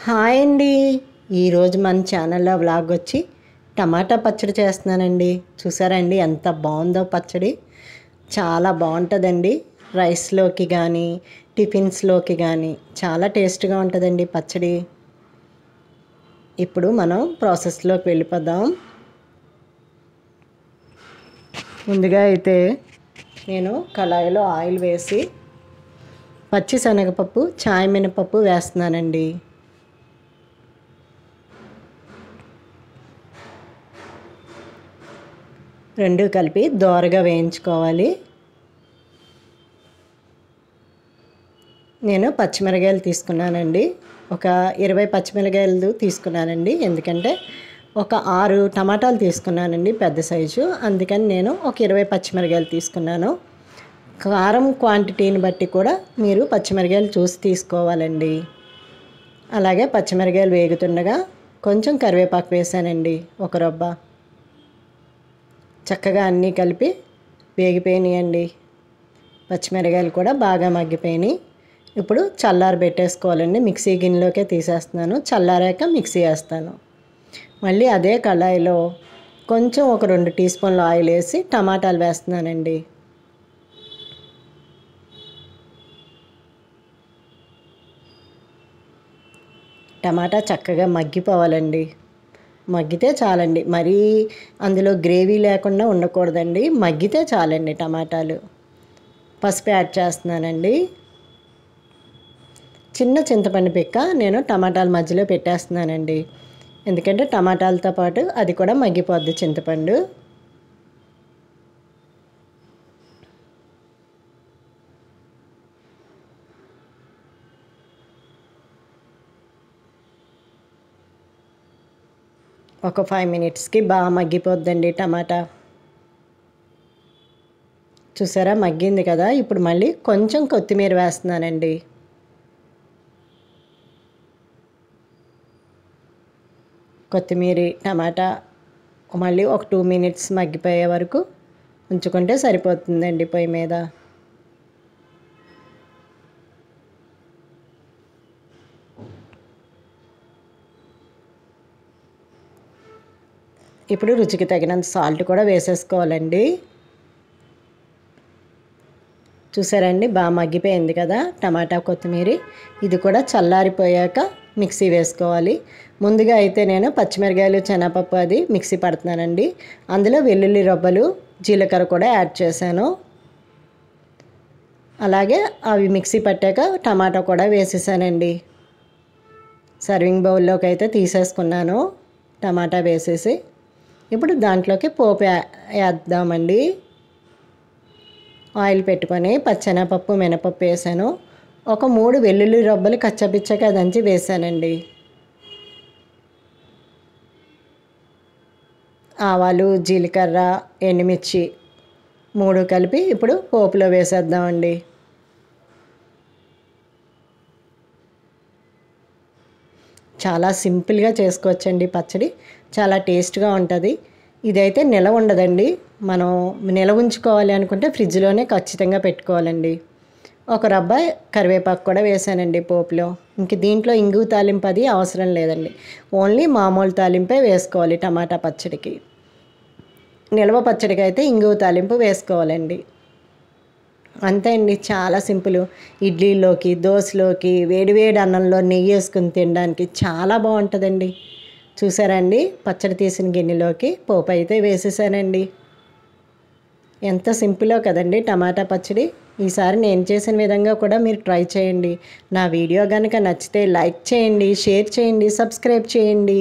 Hi అండి. ఈరోజు మన ఛానల్లో వ్లాగ్ వచ్చి టమాటా పచ్చడి చేస్తున్నానండి. చూసారండి ఎంత బాగుందో పచ్చడి. చాలా బాగుంటుందండి. రైస్లోకి కానీ టిఫిన్స్లోకి కానీ చాలా టేస్ట్గా ఉంటుందండి పచ్చడి. ఇప్పుడు మనం ప్రాసెస్లోకి వెళ్ళిపోదాం. ముందుగా అయితే నేను కళాయిలో ఆయిల్ వేసి పచ్చి శనగపప్పు చాయ్ మినపప్పు వేస్తున్నానండి. రెండు కలిపి దోరగా వేయించుకోవాలి. నేను పచ్చిమిరకాయలు తీసుకున్నానండి. ఒక 20 పచ్చిమిరకాయలు తీసుకున్నానండి. ఎందుకంటే ఒక 6 టమాటాలు తీసుకున్నానండి పెద్ద సైజు. అందుకని నేను ఒక 20 పచ్చిమిరకాయలు తీసుకున్నాను. కారం క్వాంటిటీని బట్టి కూడా మీరు పచ్చిమిరకాయలు చూసి తీసుకోవాలండి. అలాగే పచ్చిమిరకాయలు వేగుతుండగా కొంచెం కరివేపాకు వేసానండి, ఒక రొబ్బ. చక్కగా అన్నీ కలిపి వేగిపోయినాయండి. పచ్చిమిరకాయలు కూడా బాగా మగ్గిపోయినాయి. ఇప్పుడు చల్లారి పెట్టేసుకోవాలండి. మిక్సీ గిన్నెలోకే తీసేస్తున్నాను. చల్లారాక మిక్సీ వేస్తాను. మళ్ళీ అదే కళాయిలో కొంచెం ఒక 2 టీ స్పూన్లు ఆయిల్ వేసి టమాటాలు వేస్తున్నానండి. టమాటా చక్కగా మగ్గిపోవాలండి. మగ్గితే చాలండి. మరీ అందులో గ్రేవీ లేకుండా ఉండకూడదండి. మగ్గితే చాలండి టమాటాలు. పసుపు యాడ్ చేస్తున్నానండి. చిన్న చింతపండు పిక్క నేను టమాటాల మధ్యలో పెట్టేస్తున్నానండి. ఎందుకంటే టమాటాలతో పాటు అది కూడా మగ్గిపోద్ది చింతపండు. ఒక 5 మినిట్స్కి బాగా మగ్గిపోద్దండి టమాటా. చూసారా మగ్గింది కదా. ఇప్పుడు మళ్ళీ కొంచెం కొత్తిమీర వేస్తున్నానండి. కొత్తిమీర టమాటా మళ్ళీ ఒక 2 మినిట్స్ మగ్గిపోయే వరకు ఉంచుకుంటే సరిపోతుందండి పొయ్యి మీద. ఇప్పుడు రుచికి తగినంత సాల్ట్ కూడా వేసేసుకోవాలండి. చూసారండి బాగా మగ్గిపోయింది కదా టమాటా కొత్తిమీర. ఇది కూడా చల్లారిపోయాక మిక్సీ వేసుకోవాలి. ముందుగా అయితే నేను పచ్చిమిరకాయలు శనగపప్పు అది మిక్సీ పడుతున్నానండి. అందులో వెల్లుల్లి రబ్బలు జీలకర్ర కూడా యాడ్ చేశాను. అలాగే అవి మిక్సీ పట్టాక టమాటా కూడా వేసేసానండి. సర్వింగ్ బౌల్లోకి అయితే తీసేసుకున్నాను టమాటా వేసేసి. ఇప్పుడు దాంట్లోకి పోపు వేద్దామండి. ఆయిల్ పెట్టుకొని పచ్చెనపప్పు మినపప్పు వేసాను. ఒక 3 వెల్లుల్లి రబ్బలు కచ్చపిచ్చగా దంచి వేసానండి. ఆవాలు జీలకర్ర ఎండుమిర్చి 3 కలిపి ఇప్పుడు పోపులో వేసేద్దామండి. చాలా సింపుల్గా చేసుకోవచ్చండి పచ్చడి. చాలా టేస్ట్గా ఉంటుంది. ఇదైతే నిలవ ఉండదండి. మనం నిలవ ఉంచుకోవాలి అనుకుంటే ఫ్రిడ్జ్లోనే ఖచ్చితంగా పెట్టుకోవాలండి. ఒక రబ్బ కరివేపాకు కూడా వేసానండి పోపులో. ఇంక దీంట్లో ఇంగువ తాలింపు అది అవసరం లేదండి. ఓన్లీ మామూలు తాలింపే వేసుకోవాలి టమాటా పచ్చడికి. నిలవ పచ్చడికి అయితే ఇంగువ తాలింపు వేసుకోవాలండి. అంతే అండి, చాలా సింపుల్. ఇడ్లీలోకి దోశలోకి వేడివేడి అన్నంలో నెయ్యి వేసుకుని తినడానికి చాలా బాగుంటుందండి. చూసారండి పచ్చడి తీసిన గిన్నెలోకి పోపు అయితే వేసేసానండి. ఎంత సింపుల్లో కదండి టమాటా పచ్చడి. ఈసారి నేను చేసిన విధంగా కూడా మీరు ట్రై చేయండి. నా వీడియో కనుక నచ్చితే లైక్ చేయండి, షేర్ చేయండి, సబ్స్క్రైబ్ చేయండి.